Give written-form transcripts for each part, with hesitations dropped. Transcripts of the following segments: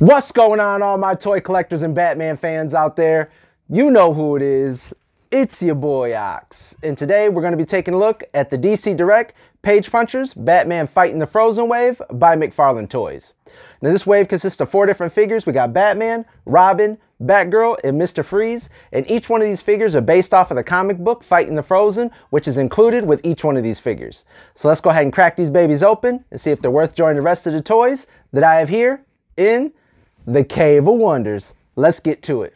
What's going on, all my toy collectors and Batman fans out there? You know who it is. It's your boy Ox. And today we're going to be taking a look at the DC Direct Page Punchers Batman Fighting the Frozen Wave by Mcfarlane Toys. Now this wave consists of 4 different figures. We got Batman, Robin, Batgirl, and Mr.Freeze. And each one of these figures are based off of the comic book Fighting the Frozen, which is included with each one of these figures. So let's go ahead and crack these babies open and see if they're worth joining the rest of the toys that I have here in the Cave of Wonders. Let's get to it.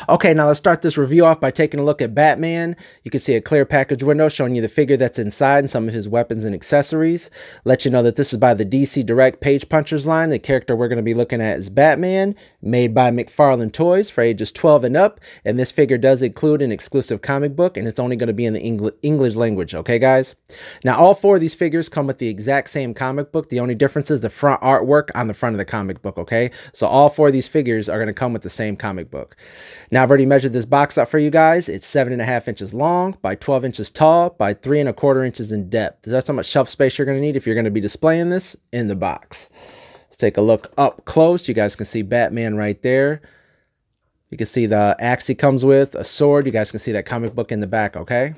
Okay, now let's start this review off by taking a look at Batman. You can see a clear package window showing you the figure that's inside and some of his weapons and accessories. Let you know that this is by the DC Direct Page Punchers line. The character we're going to be looking at is Batman, made by Mcfarlane Toys for ages 12 and up. And this figure does include an exclusive comic book, and it's only going to be in the English language, okay guys? Now all 4 of these figures come with the exact same comic book. The only difference is the front artwork on the front of the comic book, okay? So all 4 of these figures are going to come with the same comic book. Now I've already measured this box out for you guys. It's 7.5 inches long by 12 inches tall by 3¼ inches in depth. That's how much shelf space you're going to need if you're going to be displaying this in the box. Let's take a look up close. You guys can see Batman right there. You can see the axe he comes with, a sword. You guys can see that comic book in the back, okay?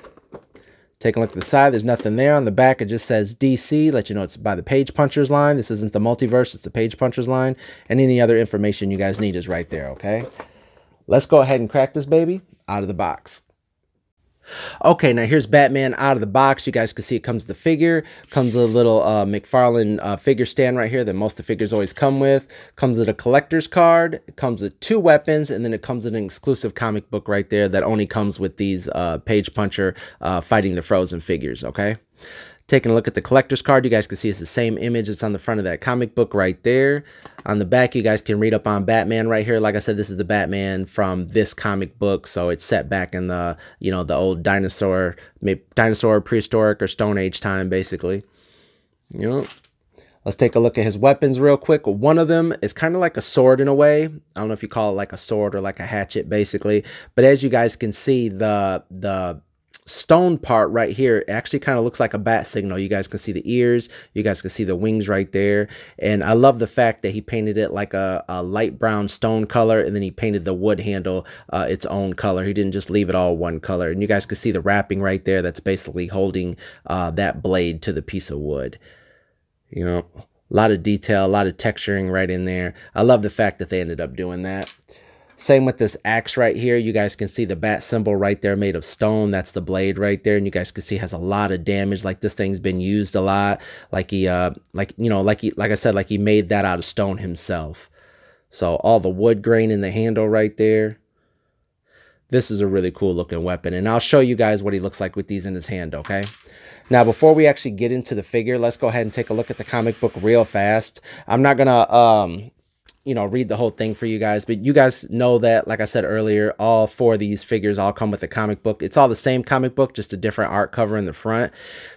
Take a look at the side. There's nothing there. On the back, it just says DC. Let you know it's by the Page Punchers line. This isn't the multiverse. It's the Page Punchers line. And any other information you guys need is right there, okay? Let's go ahead and crack this baby out of the box. Okay, now here's Batman out of the box. You guys can see it comes with the figure. Comes with a little Mcfarlane figure stand right here that most of the figures always come with. Comes with a collector's card. It comes with 2 weapons, and then it comes with an exclusive comic book right there that only comes with these Page Puncher Fighting the Frozen figures, okay? Taking a look at the collector's card, you guys can see it's the same image that's on the front of that comic book right there. On the back, you guys can read up on Batman right here. Like I said, this is the Batman from this comic book, so it's set back in the, you know, the old dinosaur, prehistoric, or Stone Age time, basically. You know, let's take a look at his weapons real quick. One of them is kind of like a sword in a way. I don't know if you call it like a sword or like a hatchet, basically. But as you guys can see, the stone part right here actually kind of looks like a bat signal. You guys can see the ears, you guys can see the wings right there, and I love the fact that he painted it like a light brown stone color, and then he painted the wood handle its own color. He didn't just leave it all one color. And you guys can see the wrapping right there that's basically holding that blade to the piece of wood. You know, a lot of detail, a lot of texturing right in there. I love the fact that they ended up doing that. Same with this axe right here. You guys can see the bat symbol right there made of stone. That's the blade right there. And you guys can see it has a lot of damage. Like this thing's been used a lot. Like he, like I said, like he made that out of stone himself. So all the wood grain in the handle right there. This is a really cool looking weapon. And I'll show you guys what he looks like with these in his hand, okay? Now, before we actually get into the figure, let's go ahead and take a look at the comic book real fast. I'm not gonna, you know, read the whole thing for you guys, but you guys know that, like I said earlier, all 4 of these figures all come with a comic book. It's all the same comic book, just a different art cover in the front.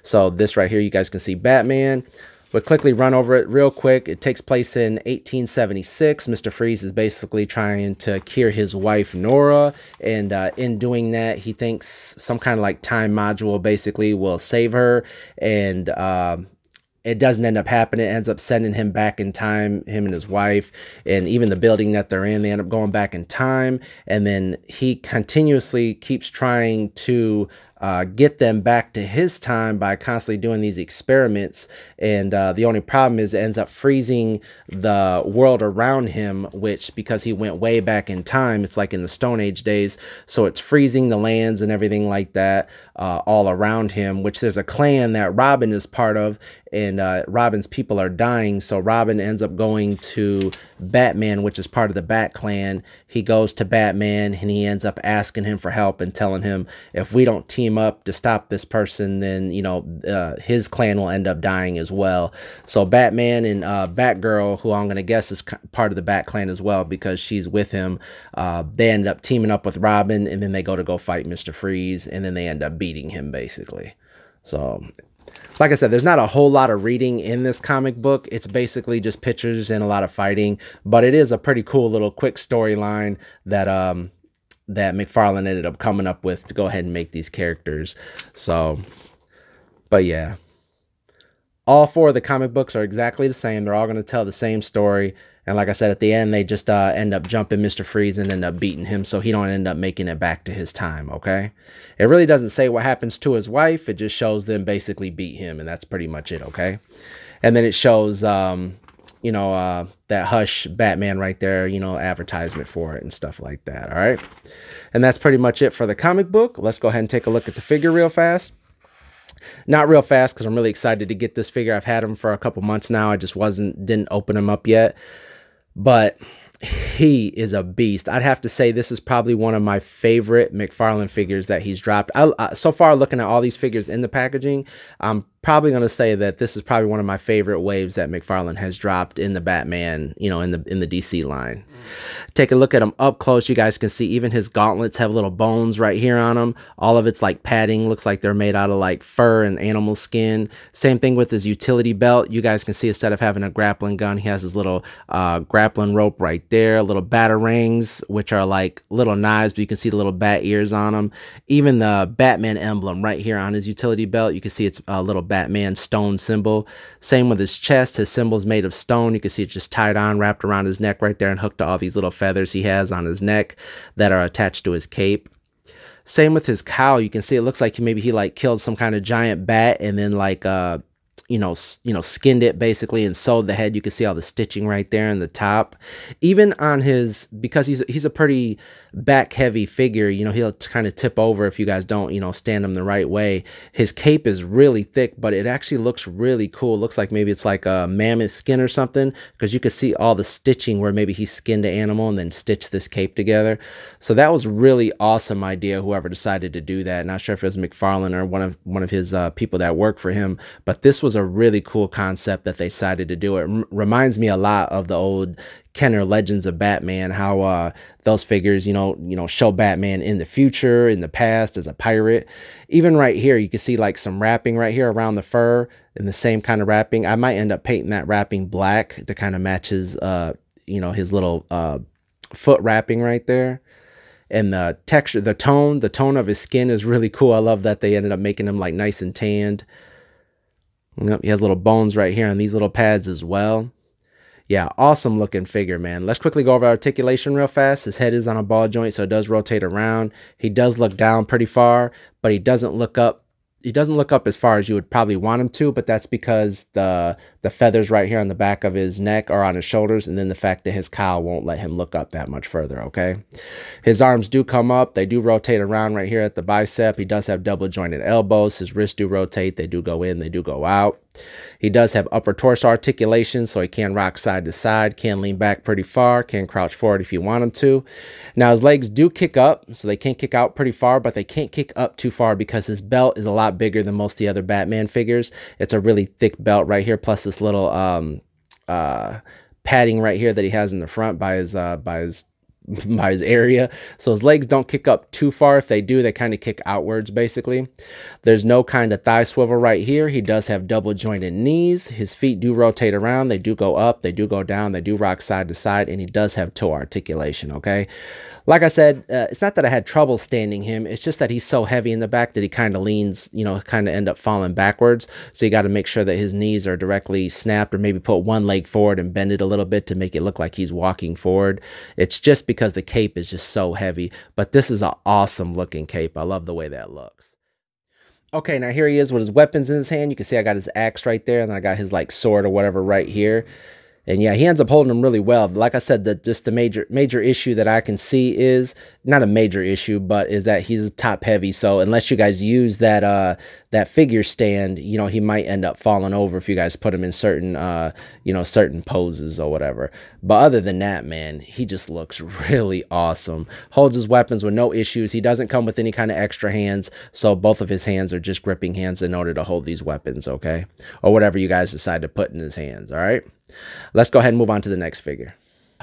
So this right here, you guys can see Batman. We'll quickly run over it real quick. It takes place in 1876. Mr. Freeze is basically trying to cure his wife, Nora. And in doing that, he thinks some kind of like time module basically will save her. And it doesn't end up happening. It ends up sending him back in time, him and his wife, and even the building that they're in, they end up going back in time. And then he continuously keeps trying to get them back to his time by constantly doing these experiments. And the only problem is it ends up freezing the world around him, which, because he went way back in time, it's like in the Stone Age days. So it's freezing the lands and everything like that all around him, which there's a clan that Robin is part of, and Robin's people are dying. So Robin ends up going to Batman, which is part of the Bat Clan. He goes to Batman and he ends up asking him for help and telling him, if we don't team up to stop this person, then, you know, his clan will end up dying as well. So Batman and Batgirl, who I'm going to guess is part of the Bat Clan as well, because she's with him, they end up teaming up with Robin, and then they go fight Mr. Freeze, and then they end up beating him basically. So Like I said, there's not a whole lot of reading in this comic book. It's basically just pictures and a lot of fighting, but it is a pretty cool little quick storyline that that McFarlane ended up coming up with to go ahead and make these characters. So, but yeah, all four of the comic books are exactly the same. They're all going to tell the same story. And like I said, at the end, they just end up jumping Mr. Freeze and end up beating him, so he don't end up making it back to his time, okay? It really doesn't say what happens to his wife. It just shows them basically beat him, and that's pretty much it, okay? And then it shows, you know, that Hush Batman right there, you know, advertisement for it and stuff like that, all right? And that's pretty much it for the comic book. Let's go ahead and take a look at the figure real fast. Not real fast because I'm really excited to get this figure. I've had him for a couple months now. I just didn't open him up yet. But he is a beast. I'd have to say this is probably one of my favorite McFarlane figures that he's dropped. So far, looking at all these figures in the packaging, I'm probably going to say that this is probably one of my favorite waves that McFarlane has dropped in the Batman, you know, in the DC line. Take a look at him up close. You guys can see even his gauntlets have little bones right here on them. All of it's like padding. Looks like they're made out of like fur and animal skin. Same thing with his utility belt. You guys can see instead of having a grappling gun, he has his little grappling rope right there. Little batarangs, which are like little knives, but you can see the little bat ears on them. Even the Batman emblem right here on his utility belt. You can see it's a little Batman stone symbol. Same with his chest. His symbol's made of stone. You can see it just tied on, wrapped around his neck right there and hooked to all these little feathers he has on his neck that are attached to his cape. Same with his cowl. You can see it looks like maybe he like killed some kind of giant bat and then like you know, skinned it basically and sewed the head. You can see all the stitching right there in the top. Even on his, because he's a pretty back heavy figure, you know, he'll kind of tip over if you guys don't, you know, stand him the right way. His cape is really thick, but it actually looks really cool. It looks like maybe it's like a mammoth skin or something, because you can see all the stitching where maybe he skinned an animal and then stitched this cape together. So that was really awesome idea, whoever decided to do that. Not sure if it was McFarlane or one of his people that work for him, but this was a really cool concept that they decided to do. It reminds me a lot of the old Kenner Legends of Batman, how those figures, you know, show Batman in the future, in the past as a pirate. Even right here, you can see like some wrapping right here around the fur and the same kind of wrapping. I might end up painting that wrapping black to kind of match his, you know, his little foot wrapping right there. And the texture, the tone of his skin is really cool. I love that they ended up making him like nice and tanned. He has little bones right here on these little pads as well. Yeah, awesome looking figure, man. Let's quickly go over articulation real fast. His head is on a ball joint, so it does rotate around. He does look down pretty far, but he doesn't look up. He doesn't look up as far as you would probably want him to, but that's because the feathers right here on the back of his neck are on his shoulders, and then the fact that his cowl won't let him look up that much further, okay? His arms do come up. They do rotate around right here at the bicep. He does have double jointed elbows. His wrists do rotate. They do go in. They do go out. He does have upper torso articulation, so he can rock side to side, can lean back pretty far, can crouch forward if you want him to. Now, his legs do kick up, so they can kick out pretty far, but they can't kick up too far because his belt is a lot bigger than most of the other Batman figures. It's a really thick belt right here, plus this little padding right here that he has in the front by his area, so his legs don't kick up too far. If they do, they kind of kick outwards basically. There's no kind of thigh swivel right here. He does have double jointed knees. His feet do rotate around. They do go up, they do go down, they do rock side to side, and he does have toe articulation, okay? Like I said, it's not that I had trouble standing him. It's just that he's so heavy in the back that he kind of leans, you know, kind of end up falling backwards. So you got to make sure that his knees are directly snapped, or maybe put one leg forward and bend it a little bit to make it look like he's walking forward. It's just because the cape is just so heavy. But this is an awesome looking cape. I love the way that looks. Okay, now here he is with his weapons in his hand. You can see I got his axe right there, and then I got his like sword or whatever right here. And yeah, he ends up holding them really well. Like I said, just the major issue that I can see is, not a major issue, but is that he's top heavy. So unless you guys use that that figure stand, you know, he might end up falling over if you guys put him in certain you know, certain poses or whatever. But other than that, man, he just looks really awesome. Holds his weapons with no issues. He doesn't come with any kind of extra hands, so both of his hands are just gripping hands in order to hold these weapons, okay? Or whatever you guys decide to put in his hands, all right? Let's go ahead and move on to the next figure.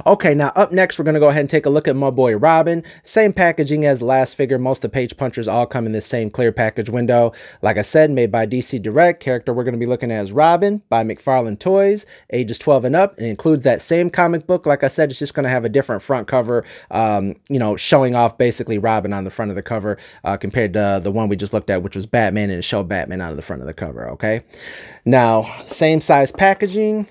Okay, now up next, we're going to go ahead and take a look at my boy Robin. Same packaging as the last figure. Most of the page punchers all come in this same clear package window. Like I said, made by DC Direct. Character we're going to be looking at is Robin by Mcfarlane Toys, ages 12 and up. It includes that same comic book. Like I said, it's just going to have a different front cover, you know, showing off basically Robin on the front of the cover compared to the one we just looked at, which was Batman, and it showed Batman out of the front of the cover, okay? Now, same size packaging.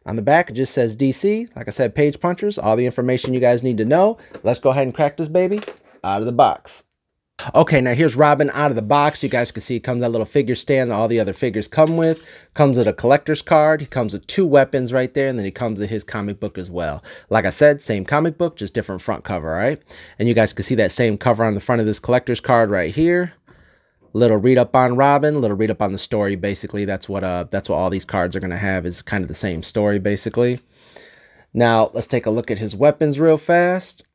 On the back, it just says DC. Like I said, page punchers, all the information you guys need to know. Let's go ahead and crack this baby out of the box. Okay, now here's Robin out of the box. You guys can see it comes with that little figure stand that all the other figures come with. Comes with a collector's card. He comes with 2 weapons right there, and then he comes with his comic book as well. Like I said, same comic book, just different front cover, all right? And you guys can see that same cover on the front of this collector's card right here. Little read up on Robin, little read up on the story. Basically, that's what all these cards are going to have, is kind of the same story basically. Now let's take a look at his weapons real fast.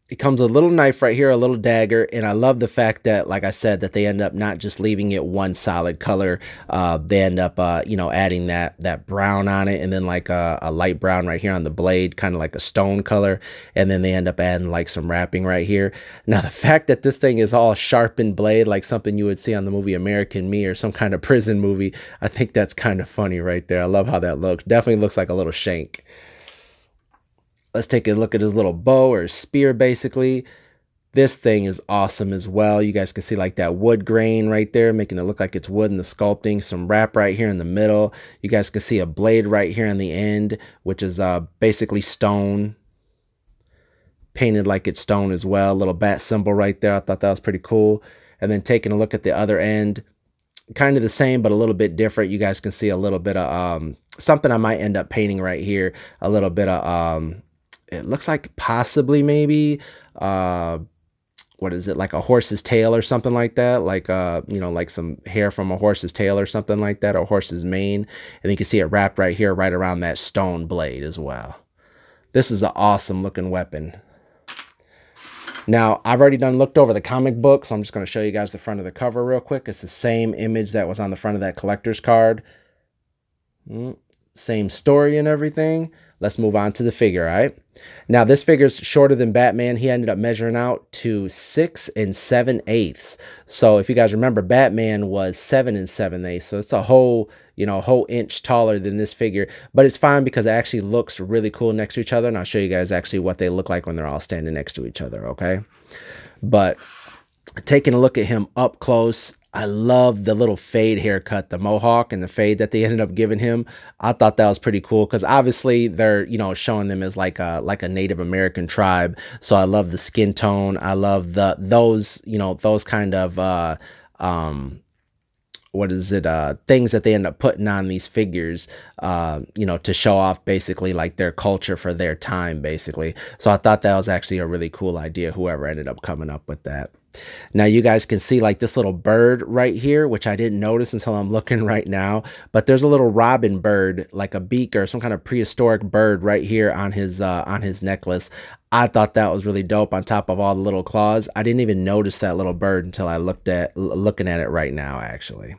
It comes with a little knife right here, a little dagger, and I love the fact that, like I said, that they end up not just leaving it one solid color. They end up, you know, adding that brown on it, and then like a light brown right here on the blade, kind of like a stone color, and then they end up adding like some wrapping right here. Now, the fact that this thing is all sharpened blade, like something you would see on the movie American Me or some kind of prison movie, I think that's kind of funny right there. I love how that looks. Definitely looks like a little shank. Let's take a look at his little bow or spear, basically. This thing is awesome as well. You guys can see like that wood grain right there, making it look like it's wood in the sculpting. Some wrap right here in the middle. You guys can see a blade right here on the end, which is basically stone. Painted like it's stone as well. Little bat symbol right there. I thought that was pretty cool. And then taking a look at the other end. Kind of the same, but a little bit different. You guys can see a little bit of something I might end up painting right here. A little bit of... it looks like possibly maybe, what is it, like a horse's tail or something like that, like, you know, like some hair from a horse's tail or something like that, or horse's mane. And you can see it wrapped right here, right around that stone blade as well. This is an awesome looking weapon. Now, I've already looked over the comic book, so I'm just going to show you guys the front of the cover real quick. It's the same image that was on the front of that collector's card. Same story and everything. Let's move on to the figure, all right? Now, this figure's shorter than Batman. He ended up measuring out to 6 7/8. So if you guys remember, Batman was 7 7/8. So it's a whole, you know, whole inch taller than this figure. But it's fine because it actually looks really cool next to each other. And I'll show you guys actually what they look like when they're all standing next to each other, okay? But taking a look at him up close, I love the little fade haircut, the mohawk and the fade that they ended up giving him. I thought that was pretty cool because obviously they're, you know, showing them as like a Native American tribe. So I love the skin tone. I love those, you know, those kind of what is it, things that they end up putting on these figures, you know, to show off basically like their culture for their time, basically. So I thought that was actually a really cool idea, whoever ended up coming up with that. Now you guys can see like this little bird right here, which I didn't notice until I'm looking right now, but there's a little robin bird, like a beak or some kind of prehistoric bird right here on his necklace. I thought that was really dope on top of all the little claws. I didn't even notice that little bird until I looking at it right now, actually.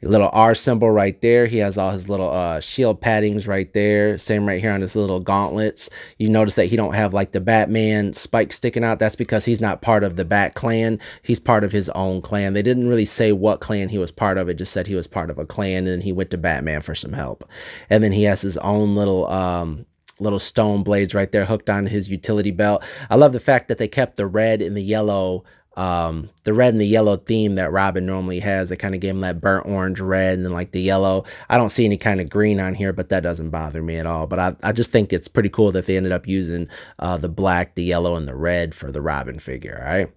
A little R symbol right there. He has all his little shield paddings right there. Same right here on his little gauntlets. You notice that he don't have like the Batman spike sticking out. That's because he's not part of the Bat clan. He's part of his own clan. They didn't really say what clan he was part of. It just said he was part of a clan, and he went to Batman for some help. And then he has his own little stone blades right there hooked on his utility belt. I love the fact that they kept the red and the yellow theme that Robin normally has. They kind of gave him that burnt orange red and then like the yellow. I don't see any kind of green on here, but that doesn't bother me at all. But I just think it's pretty cool that they ended up using the black, the yellow, and the red for the Robin figure, all right?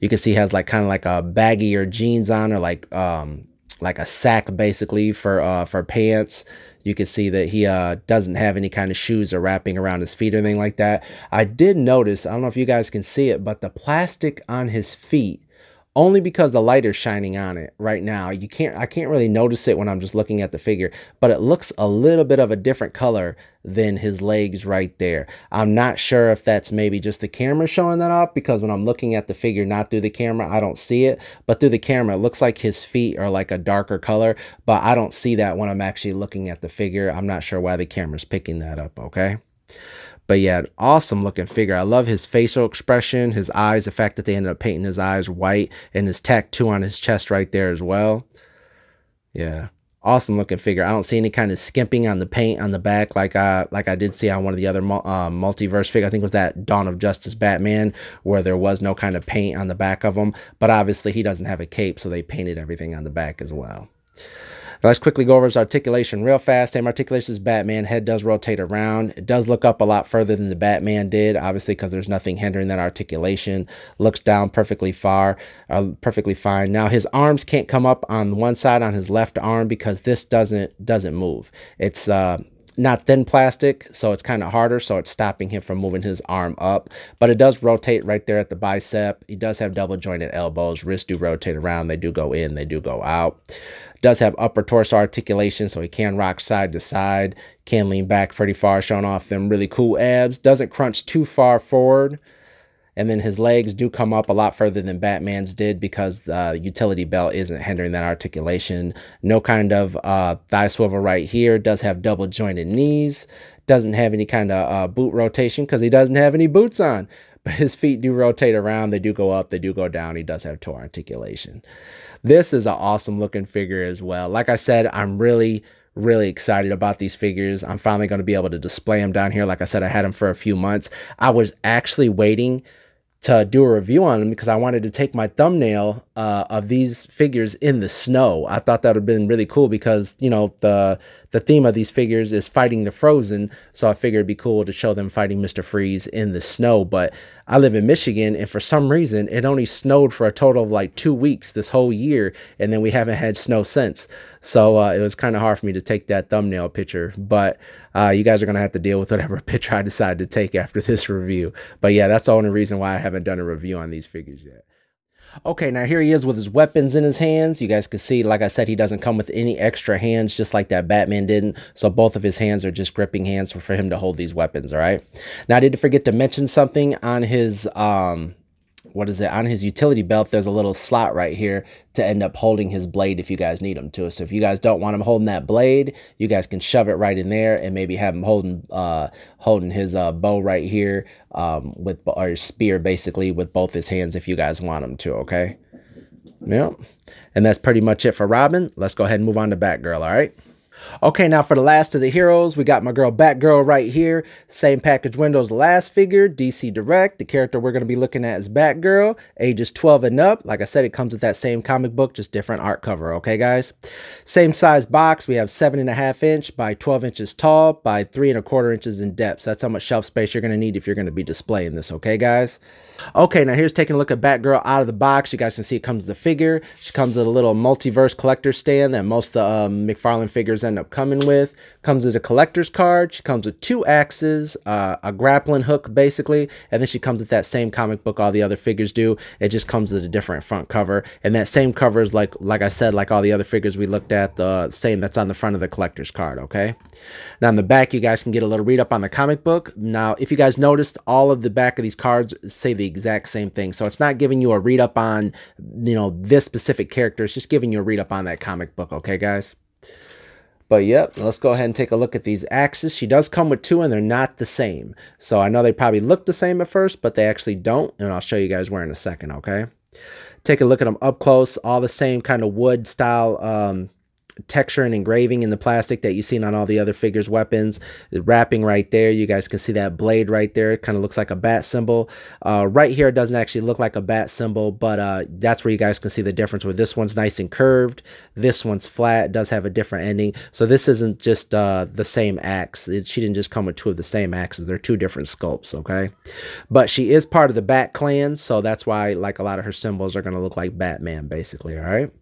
You can see he has like kind of like a baggy or jeans on, or like a sack basically for pants. You can see that he doesn't have any kind of shoes or wrapping around his feet or anything like that. I did notice, I don't know if you guys can see it, but the plastic on his feet, only because the light is shining on it right now, I can't really notice it when I'm just looking at the figure, but it looks a little bit of a different color than his legs right there. I'm not sure if that's maybe just the camera showing that off, because when I'm looking at the figure, not through the camera, I don't see it, but through the camera, it looks like his feet are like a darker color, but I don't see that when I'm actually looking at the figure. I'm not sure why the camera's picking that up, okay? But yeah, an awesome looking figure. I love his facial expression, his eyes, the fact that they ended up painting his eyes white, and his tattoo on his chest right there as well. Yeah, awesome looking figure. I don't see any kind of skimping on the paint on the back like I did see on one of the other multiverse figure. I think it was that Dawn of Justice Batman, where there was no kind of paint on the back of him. But obviously he doesn't have a cape, so they painted everything on the back as well. Let's quickly go over his articulation real fast. Same articulation as Batman. Head does rotate around. It does look up a lot further than the Batman did, obviously, because there's nothing hindering that articulation. Looks down perfectly perfectly fine. Now his arms can't come up on one side on his left arm because this doesn't move. It's not thin plastic, so it's kind of harder, so it's stopping him from moving his arm up. But it does rotate right there at the bicep. He does have double jointed elbows. Wrists do rotate around. They do go in, they do go out. Does have upper torso articulation, so he can rock side to side, can lean back pretty far, showing off them really cool abs. Doesn't crunch too far forward. And then his legs do come up a lot further than Batman's did because the utility belt isn't hindering that articulation. No kind of thigh swivel right here. Does have double jointed knees. Doesn't have any kind of boot rotation because he doesn't have any boots on. But his feet do rotate around. They do go up. They do go down. He does have toe articulation. This is an awesome looking figure as well. Like I said, I'm really excited about these figures. I'm finally going to be able to display them down here. Like I said, I had them for a few months. I was actually waiting to do a review on them because I wanted to take my thumbnail of these figures in the snow. I thought that would have been really cool because, you know, the theme of these figures is fighting the frozen, so I figured it'd be cool to show them fighting Mr. Freeze in the snow. But I live in Michigan, and for some reason it only snowed for a total of like 2 weeks this whole year, and then we haven't had snow since. So it was kind of hard for me to take that thumbnail picture, but you guys are gonna have to deal with whatever picture I decide to take after this review. But yeah, that's the only reason why I haven't done a review on these figures yet. Okay, now here he is with his weapons in his hands. You guys can see, like I said, he doesn't come with any extra hands, just like that Batman didn't. So both of his hands are just gripping hands for him to hold these weapons, all right? Now, I did forget to mention something on his, on his utility belt. There's a little slot right here to end up holding his blade if you guys need him to. So if you guys don't want him holding that blade, you guys can shove it right in there and maybe have him holding his bow right here or spear basically with both his hands if you guys want him to, okay? Yep. And that's pretty much it for Robin. Let's go ahead and move on to Batgirl, all right? Okay, now for the last of the heroes, we got my girl Batgirl right here. Same package window as the last figure, DC Direct. The character we're going to be looking at is Batgirl, ages 12 and up. Like I said, it comes with that same comic book, just different art cover, okay, guys? Same size box. We have 7.5 inch by 12 inches tall by 3.25 inches in depth. So that's how much shelf space you're going to need if you're going to be displaying this, okay, guys? Okay, now here's taking a look at Batgirl out of the box. You guys can see it comes with the figure. She comes with a little multiverse collector stand that most of the Mcfarlane figures end up coming with. Comes with a collector's card. She comes with 2 axes, a grappling hook basically, and then she comes with that same comic book all the other figures do. It just comes with a different front cover, and that same cover is like I said, like all the other figures we looked at, the same that's on the front of the collector's card, okay? Now on the back, you guys can get a little read up on the comic book. Now, if you guys noticed, all of the back of these cards say the exact same thing, so it's not giving you a read up on, you know, this specific character. It's just giving you a read up on that comic book, okay, guys? But yep, let's go ahead and take a look at these axes. She does come with 2 and they're not the same. So I know they probably look the same at first, but they actually don't. And I'll show you guys where in a second, okay? Take a look at them up close. All the same kind of wood style texture and engraving in the plastic that you've seen on all the other figures' weapons. The wrapping right there, you guys can see that blade right there. It kind of looks like a bat symbol. Right here, it doesn't actually look like a bat symbol, but that's where you guys can see the difference, where this one's nice and curved, this one's flat. It does have a different ending. So this isn't just the same axe. She didn't just come with 2 of the same axes. They're 2 different sculpts, okay? But she is part of the Bat Clan, so that's why like a lot of her symbols are going to look like Batman, basically, all right?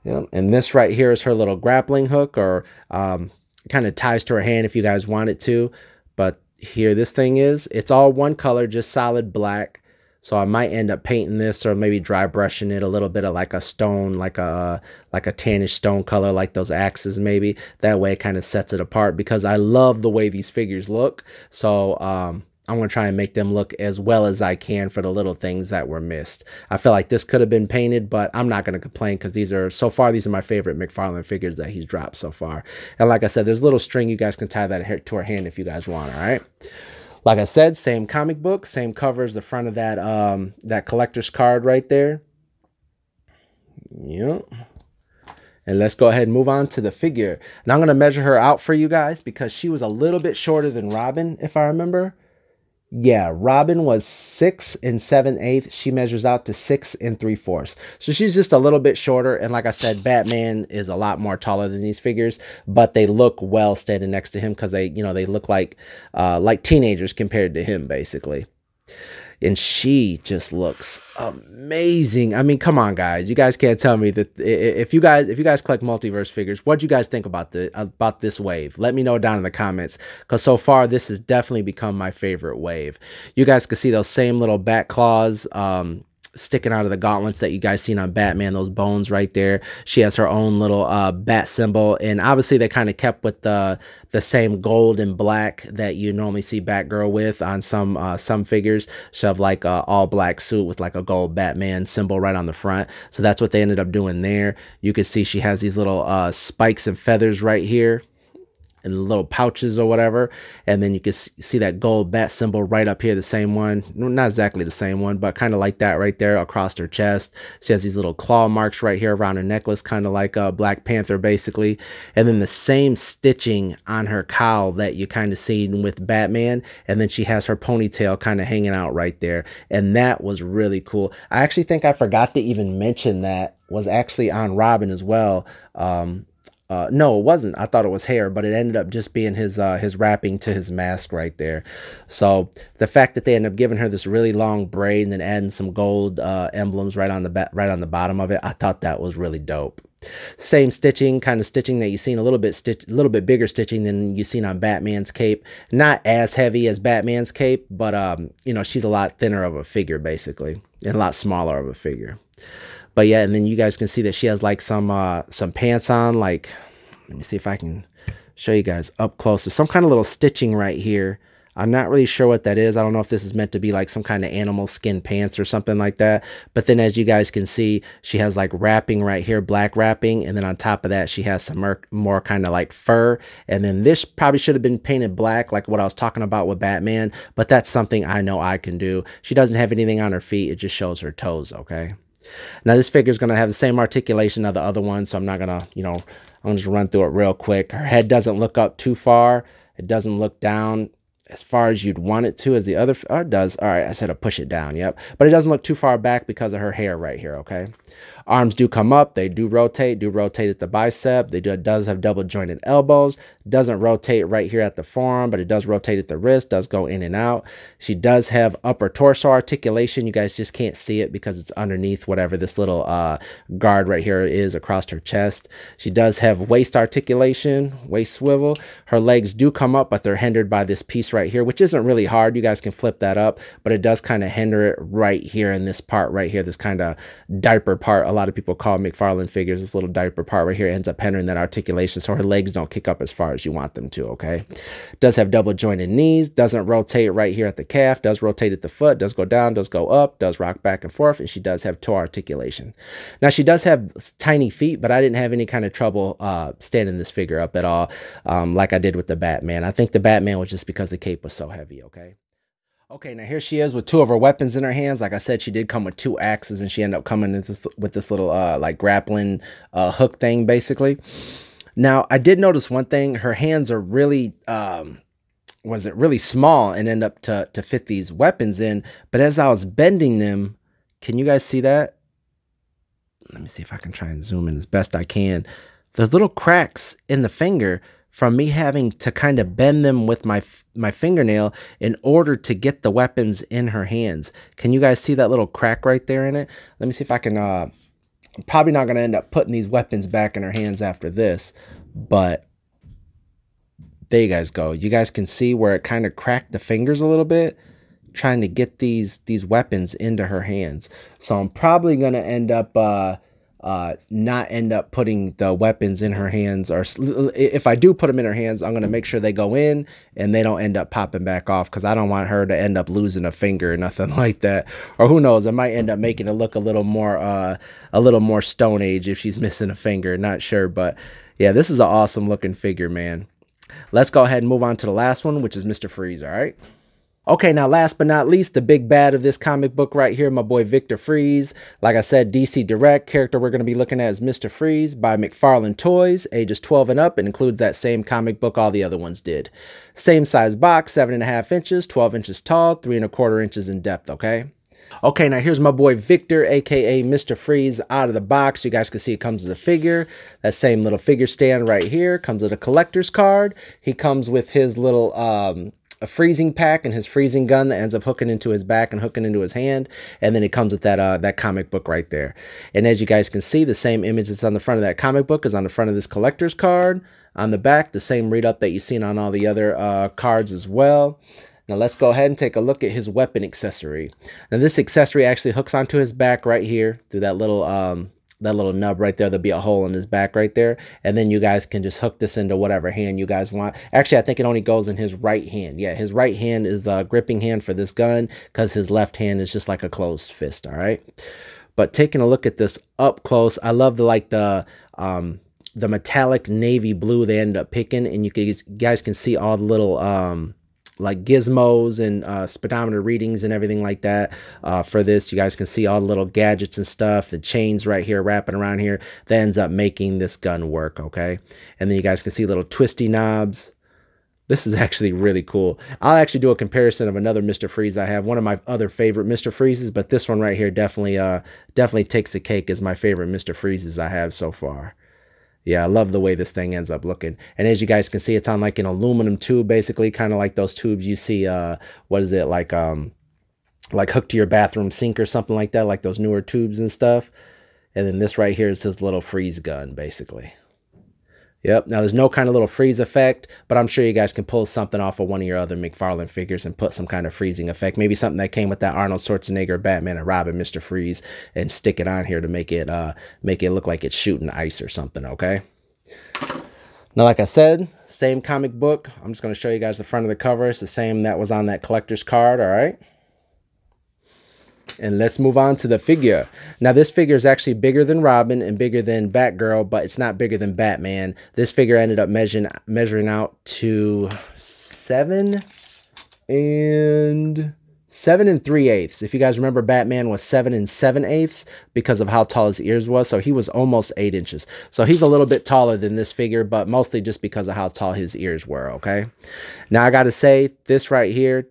Yep. And this right here is her little grappling hook, or kind of ties to her hand if you guys want it to. But here, this thing is, it's all one color, just solid black. So I might end up painting this, or maybe dry brushing it a little bit of like a stone, like a tannish stone color, like those axes maybe. That way it kind of sets it apart, because I love the way these figures look. So I'm going to try and make them look as well as I can for the little things that were missed. I feel like this could have been painted, but I'm not going to complain because these are my favorite Mcfarlane figures that he's dropped so far. And like I said, there's a little string. You guys can tie that to her hand if you guys want, all right? Like I said, same comic book, same cover as the front of that, that collector's card right there. Yep. And let's go ahead and move on to the figure. Now I'm going to measure her out for you guys because she was a little bit shorter than Robin, if I remember. Yeah, Robin was 6 7/8. She measures out to 6 3/4. So she's just a little bit shorter. And like I said, Batman is a lot more taller than these figures, but they look well standing next to him because they look like teenagers compared to him, basically. And she just looks amazing. I mean, come on, guys. You guys can't tell me that if you guys collect multiverse figures, what do you guys think about this wave? Let me know down in the comments, because so far this has definitely become my favorite wave. You guys can see those same little bat claws sticking out of the gauntlets that you guys seen on Batman, those bones right there. She has her own little bat symbol, and obviously they kind of kept with the same gold and black that you normally see Batgirl with on some figures. She have like a all black suit with like a gold Batman symbol right on the front. So that's what they ended up doing there. You can see she has these little spikes and feathers right here, and little pouches or whatever. And then you can see that gold bat symbol right up here, the same one. Not exactly the same one, but kind of like that right there across her chest. She has these little claw marks right here around her necklace, kind of like a Black Panther, basically. And then the same stitching on her cowl that you kind of seen with Batman. And then she has her ponytail kind of hanging out right there. And that was really cool. I actually think I forgot to even mention that was actually on Robin as well. No, it wasn't. I thought it was hair, but it ended up just being his wrapping to his mask right there. So the fact that they ended up giving her this really long braid and then adding some gold emblems right on the bottom of it, I thought that was really dope. Same stitching, kind of stitching that you've seen, a little bit bigger stitching than you've seen on Batman's cape. Not as heavy as Batman's cape, but you know, she's a lot thinner of a figure, basically, and a lot smaller of a figure. But yeah, and then you guys can see that she has like some pants on, like, let me see if I can show you guys up close. There's some kind of little stitching right here. I'm not really sure what that is. I don't know if this is meant to be like some kind of animal skin pants or something like that. But then as you guys can see, she has like wrapping right here, black wrapping. And then on top of that, she has some more kind of like fur. And then this probably should have been painted black, like what I was talking about with Batman. But that's something I know I can do. She doesn't have anything on her feet. It just shows her toes, okay? Now this figure is going to have the same articulation of the other one. So I'm not going to, you know, I'm going to just run through it real quick. Her head doesn't look up too far. It doesn't look down as far as you'd want it to, as the other, or it does. All right, I said to push it down, yep. But it doesn't look too far back because of her hair right here, okay? Arms do come up, they do rotate at the bicep. It does have double jointed elbows. Doesn't rotate right here at the forearm, but it does rotate at the wrist, does go in and out. She does have upper torso articulation. You guys just can't see it because it's underneath whatever this little guard right here is across her chest. She does have waist articulation, waist swivel. Her legs do come up, but they're hindered by this piece right here, which isn't really hard. You guys can flip that up, but it does kind of hinder it right here in this part right here, this kind of diaper part. A lot of people call Mcfarlane figures. This little diaper part right here ends up hindering that articulation, so her legs don't kick up as far as you want them to, okay? Does have double jointed knees, doesn't rotate right here at the calf, does rotate at the foot, does go down, does go up, does rock back and forth, and she does have toe articulation. Now, she does have tiny feet, but I didn't have any kind of trouble standing this figure up at all, like I did with the Batman. I think the Batman was just because the cape was so heavy, okay? Okay, now here she is with two of her weapons in her hands. Like I said, she did come with two axes, and she ended up coming with this little like grappling hook thing, basically. Now, I did notice one thing. Her hands are really, really small and end up to fit these weapons in. But as I was bending them, can you guys see that? Let me see if I can try and zoom in as best I can. There's little cracks in the finger from me having to kind of bend them with my fingernail in order to get the weapons in her hands. Can you guys see that little crack right there in it? Let me see if I can, I'm probably not going to end up putting these weapons back in her hands after this, but there you guys go. You guys can see where it kind of cracked the fingers a little bit, trying to get these weapons into her hands. So I'm probably going to end up not end up putting the weapons in her hands, or if I do put them in her hands, I'm going to make sure they go in and they don't end up popping back off, because I don't want her to end up losing a finger or nothing like that. Or who knows, it might end up making it look a little more Stone Age if she's missing a finger. Not sure, but yeah, this is an awesome looking figure, man. Let's go ahead and move on to the last one, which is Mr. Freeze, all right? Okay, now last but not least, the big bad of this comic book right here, my boy Victor Freeze. Like I said, DC Direct. Character we're going to be looking at is Mr. Freeze by Mcfarlane Toys, ages 12 and up, and includes that same comic book all the other ones did. Same size box, 7.5 inches, 12 inches tall, 3¼ inches in depth, okay? Okay, now here's my boy Victor, aka Mr. Freeze, out of the box. You guys can see it comes with a figure. That same little figure stand right here comes with a collector's card. He comes with his little a freezing pack and his freezing gun that ends up hooking into his back and hooking into his hand, and then it comes with that comic book right there. And as you guys can see, the same image that's on the front of that comic book is on the front of this collector's card. On the back, the same read up that you've seen on all the other cards as well. Now let's go ahead and take a look at his weapon accessory. Now this accessory actually hooks onto his back right here through that little nub right there. There'll be a hole in his back right there, and then you guys can just hook this into whatever hand you guys want. Actually, I think it only goes in his right hand. Yeah, his right hand is the gripping hand for this gun, because his left hand is just like a closed fist. All right, but taking a look at this up close, I love the metallic navy blue they ended up picking, and you guys can see all the little like gizmos and speedometer readings and everything like that for this. You guys can see all the little gadgets and stuff, the chains right here wrapping around here, that ends up making this gun work, okay? And then you guys can see little twisty knobs. This is actually really cool. I'll actually do a comparison of another Mr. Freeze I have, one of my other favorite Mr. Freezes, but this one right here definitely takes the cake as my favorite Mr. Freezes I have so far. Yeah, I love the way this thing ends up looking. And as you guys can see, it's on like an aluminum tube, basically, kind of like those tubes you see, what is it, like hooked to your bathroom sink or something like that, like those newer tubes and stuff. And then this right here is his little freeze gun, basically. Yep, now there's no kind of little freeze effect, but I'm sure you guys can pull something off of one of your other Mcfarlane figures and put some kind of freezing effect. Maybe something that came with that Arnold Schwarzenegger, Batman and Robin, Mr. Freeze, and stick it on here to make it look like it's shooting ice or something, okay? Now, like I said, same comic book. I'm just going to show you guys the front of the cover. It's the same that was on that collector's card, all right? And let's move on to the figure. Now, this figure is actually bigger than Robin and bigger than Batgirl, but it's not bigger than Batman. This figure ended up measuring out to 7 3/8. If you guys remember, Batman was 7 7/8 because of how tall his ears was. So he was almost 8 inches. So he's a little bit taller than this figure, but mostly just because of how tall his ears were, okay? Now, I got to say, this right here,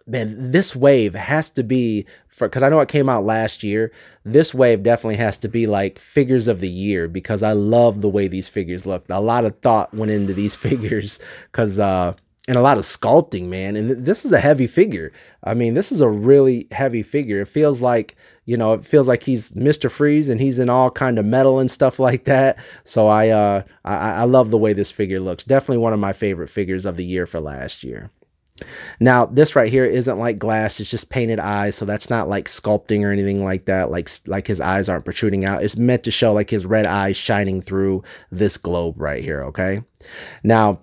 man, this wave has to be, because I know it came out last year, this wave definitely has to be like figures of the year, because I love the way these figures look. A lot of thought went into these figures, because and a lot of sculpting, man. And this is a heavy figure. I mean, this is a really heavy figure. It feels like, you know, it feels like he's Mr. Freeze and he's in all kind of metal and stuff like that. So I love the way this figure looks. Definitely one of my favorite figures of the year for last year. Now, this right here isn't like glass. It's just painted eyes, so that's not like sculpting or anything like that, like his eyes aren't protruding out. It's meant to show like his red eyes shining through this globe right here, okay? Now,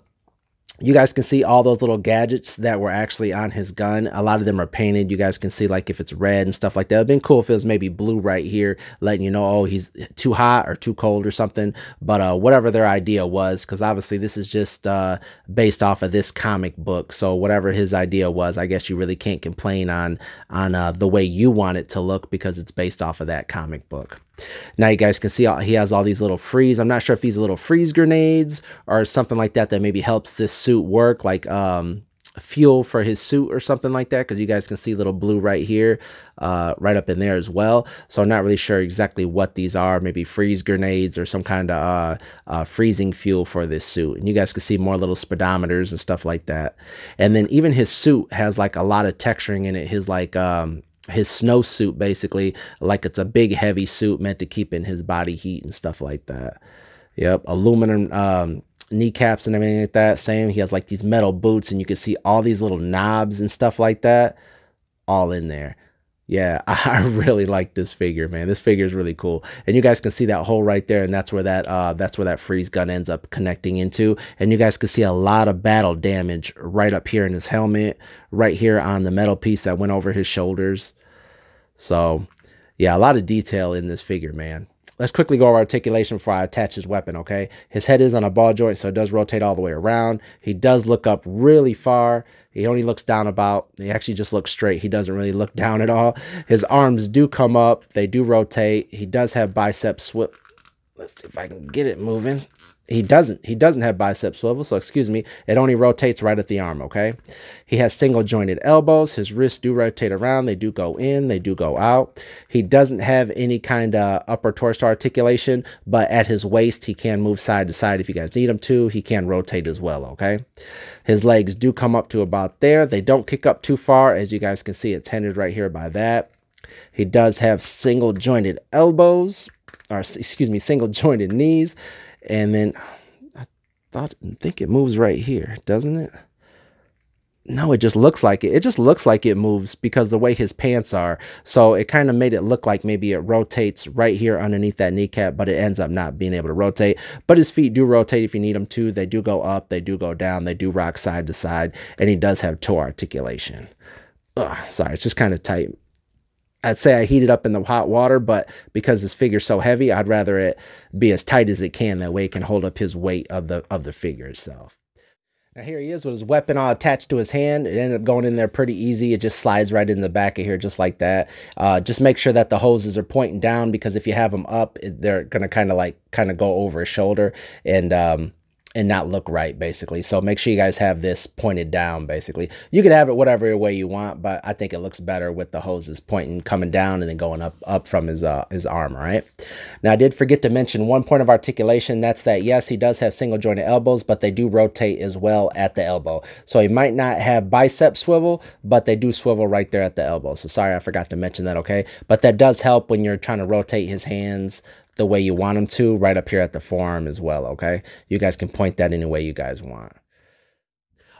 you guys can see all those little gadgets that were actually on his gun. A lot of them are painted. You guys can see like if it's red and stuff like that. It'd been cool if it was maybe blue right here, letting you know, oh, he's too hot or too cold or something. But whatever their idea was, because obviously this is just based off of this comic book. So whatever his idea was, I guess you really can't complain on the way you want it to look, because it's based off of that comic book. Now you guys can see he has all these little freeze. I'm not sure if these are little freeze grenades or something like that maybe helps this suit work, like fuel for his suit or something like that, because you guys can see little blue right here, right up in there as well. So I'm not really sure exactly what these are. Maybe freeze grenades or some kind of freezing fuel for this suit. And you guys can see more little speedometers and stuff like that. And then even his suit has like a lot of texturing in it. His like his snow suit, basically, like it's a big heavy suit meant to keep in his body heat and stuff like that. Yep, aluminum kneecaps and everything like that. Same, he has like these metal boots, and you can see all these little knobs and stuff like that all in there. Yeah, I really like this figure, man. This figure is really cool. And you guys can see that hole right there, and that's where that freeze gun ends up connecting into. And you guys can see a lot of battle damage right up here in his helmet, right here on the metal piece that went over his shoulders. So, yeah, a lot of detail in this figure, man. Let's quickly go over articulation before I attach his weapon, okay? His head is on a ball joint, so it does rotate all the way around. He does look up really far. He only looks down about, he actually just looks straight. He doesn't really look down at all. His arms do come up. They do rotate. He does have bicep swivel. Let's see if I can get it moving. He doesn't have bicep swivel, so excuse me. It only rotates right at the arm, okay? He has single jointed elbows. His wrists do rotate around. They do go in. They do go out. He doesn't have any kind of upper torso articulation, but at his waist, he can move side to side if you guys need him to. He can rotate as well, okay? His legs do come up to about there. They don't kick up too far. As you guys can see, it's hindered right here by that. He does have single jointed elbows, or excuse me, single jointed knees. And then I think it moves right here, doesn't it? No, it just looks like it. It just looks like it moves because the way his pants are. So it kind of made it look like maybe it rotates right here underneath that kneecap, but it ends up not being able to rotate. But his feet do rotate if you need them to. They do go up. They do go down. They do rock side to side. And he does have toe articulation. Sorry, it's just kind of tight. I'd say I heat it up in the hot water, but because this figure's so heavy, I'd rather it be as tight as it can. That way it can hold up his weight of the figure itself. Now here he is with his weapon all attached to his hand. It ended up going in there pretty easy. It just slides right in the back of here just like that. Just make sure that the hoses are pointing down, because if you have them up, they're going to kind of go over his shoulder and not look right, basically. So make sure you guys have this pointed down, basically. You can have it whatever way you want, but I think it looks better with the hoses coming down and then going up from his arm, all right? Now, I did forget to mention one point of articulation. That's that, yes, he does have single jointed elbows, but they do rotate as well at the elbow. So he might not have bicep swivel, but they do swivel right there at the elbow. So sorry, I forgot to mention that, okay? But that does help when you're trying to rotate his hands the way you want them to, right up here at the forearm as well, okay? You guys can point that any way you guys want.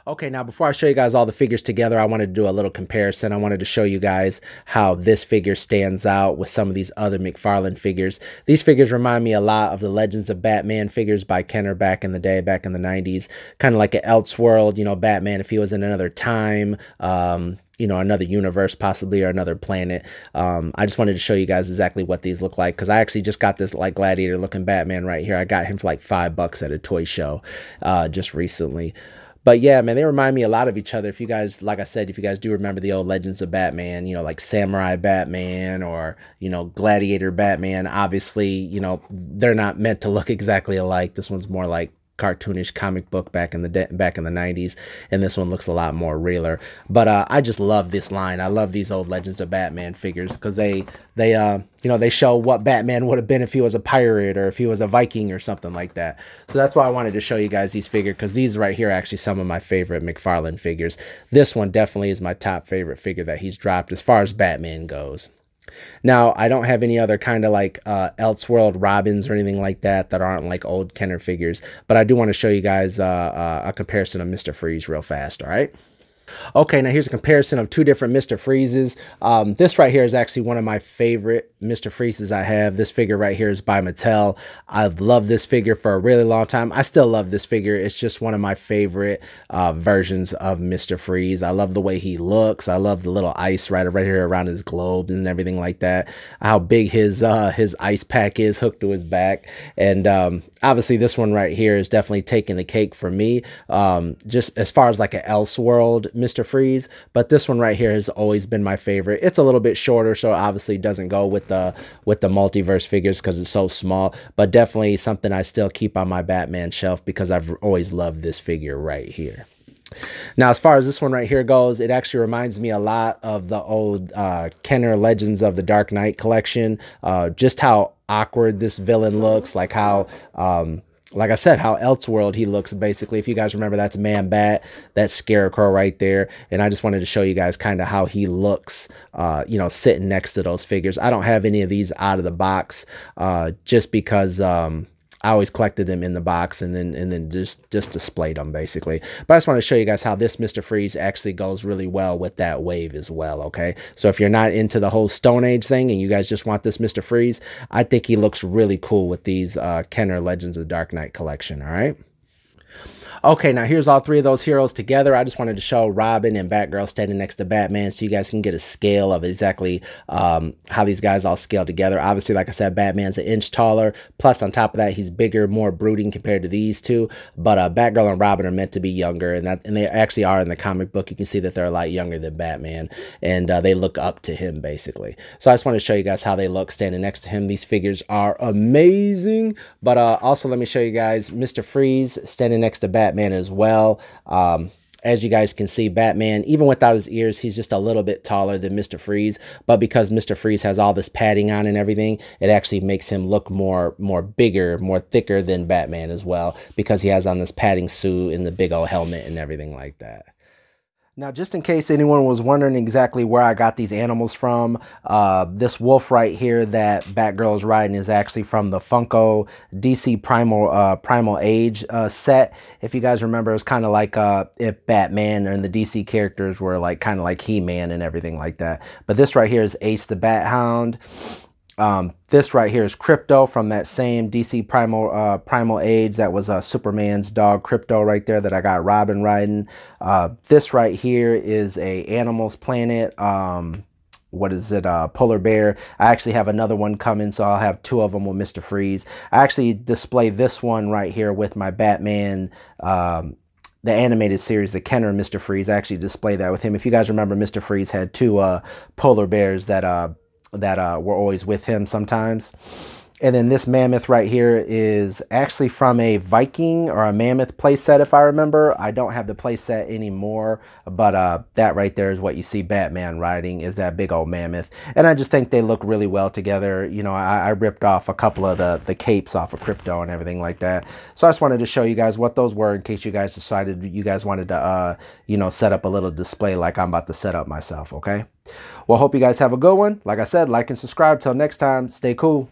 Okay, now before I show you guys all the figures together, I wanted to do a little comparison. I wanted to show you guys how this figure stands out with some of these other Mcfarlane figures. These figures remind me a lot of the Legends of Batman figures by Kenner back in the day, back in the 90s. Kind of like an Elseworld, you know, Batman if he was in another time, you know, another universe possibly, or another planet. I just wanted to show you guys exactly what these look like, because I actually just got this like gladiator looking Batman right here. I got him for like $5 at a toy show just recently. But yeah, man, they remind me a lot of each other. If you guys, like I said, if you guys do remember the old Legends of Batman, you know, like Samurai Batman or, you know, Gladiator Batman, obviously, you know, they're not meant to look exactly alike. This one's more like cartoonish comic book back in the 90s, and this one looks a lot more realer. But I just love this line. I love these old Legends of Batman figures, because they you know, they show what Batman would have been if he was a pirate or if he was a Viking or something like that. So that's why I wanted to show you guys these figures, because these right here are actually some of my favorite Mcfarlane figures. This one definitely is my top favorite figure that he's dropped as far as Batman goes. Now, I don't have any other kind of like Elseworld Robins or anything like that aren't like old Kenner figures, but I do want to show you guys a comparison of Mr. Freeze real fast, all right? Okay, now here's a comparison of two different Mr. Freezes. This right here is actually one of my favorite Mr. Freezes I have. This figure right here is by Mattel. I've loved this figure for a really long time. I still love this figure. It's just one of my favorite versions of Mr. Freeze. I love the way he looks. I love the little ice right here around his globe and everything like that. How big his ice pack is hooked to his back. And obviously this one right here is definitely taking the cake for me, just as far as like an Elseworld Mr. Freeze. But this one right here has always been my favorite. It's a little bit shorter, so obviously doesn't go with the multiverse figures because it's so small, but definitely something I still keep on my Batman shelf because I've always loved this figure right here. Now, as far as this one right here goes, it actually reminds me a lot of the old Kenner Legends of the Dark Knight collection. Just how awkward this villain looks, like how like I said, how Elseworld he looks, basically. If you guys remember, that's Man-Bat, that's Scarecrow right there. And I just wanted to show you guys kind of how he looks, you know, sitting next to those figures. I don't have any of these out of the box just because I always collected them in the box and then just displayed them basically. But I just want to show you guys how this Mr. Freeze actually goes really well with that wave as well, okay? So if you're not into the whole Stone Age thing and you guys just want this Mr. Freeze, I think he looks really cool with these Kenner Legends of the Dark Knight collection, all right? Okay, now here's all three of those heroes together. I just wanted to show Robin and Batgirl standing next to Batman so you guys can get a scale of exactly how these guys all scale together. Obviously, like I said, Batman's an inch taller. Plus, on top of that, he's bigger, more brooding compared to these two. But Batgirl and Robin are meant to be younger, and they actually are in the comic book. You can see that they're a lot younger than Batman, and they look up to him, basically. So I just want to show you guys how they look standing next to him. These figures are amazing. But also, let me show you guys Mr. Freeze standing next to Batman as well. As you guys can see, Batman, even without his ears, he's just a little bit taller than Mr. Freeze. But because Mr. Freeze has all this padding on and everything, it actually makes him look more bigger, more thicker than Batman as well, because he has on this padding suit and the big old helmet and everything like that. Now, just in case anyone was wondering exactly where I got these animals from, this wolf right here that Batgirl is riding is actually from the Funko DC Primal Age set. If you guys remember, it's kind of like if Batman and the DC characters were like kind of like He-Man and everything like that. But this right here is Ace the Bat Hound. This right here is Crypto from that same DC Primal Age. That was Superman's dog Crypto right there that I got Robin riding. This right here is a Animals Planet. What is it? Polar Bear. I actually have another one coming, so I'll have two of them with Mr. Freeze. I actually display this one right here with my Batman, the animated series, the Kenner Mr. Freeze. I actually display that with him. If you guys remember, Mr. Freeze had two polar bears that were always with him sometimes. And then this mammoth right here is actually from a Viking or a Mammoth playset, if I remember. I don't have the playset anymore, but that right there is what you see Batman riding, is that big old mammoth. And I just think they look really well together. You know, I ripped off a couple of the capes off of Crypto and everything like that. So I just wanted to show you guys what those were in case you guys decided you guys wanted to, you know, set up a little display like I'm about to set up myself, okay? Well, hope you guys have a good one. Like I said, like and subscribe. Till next time, stay cool.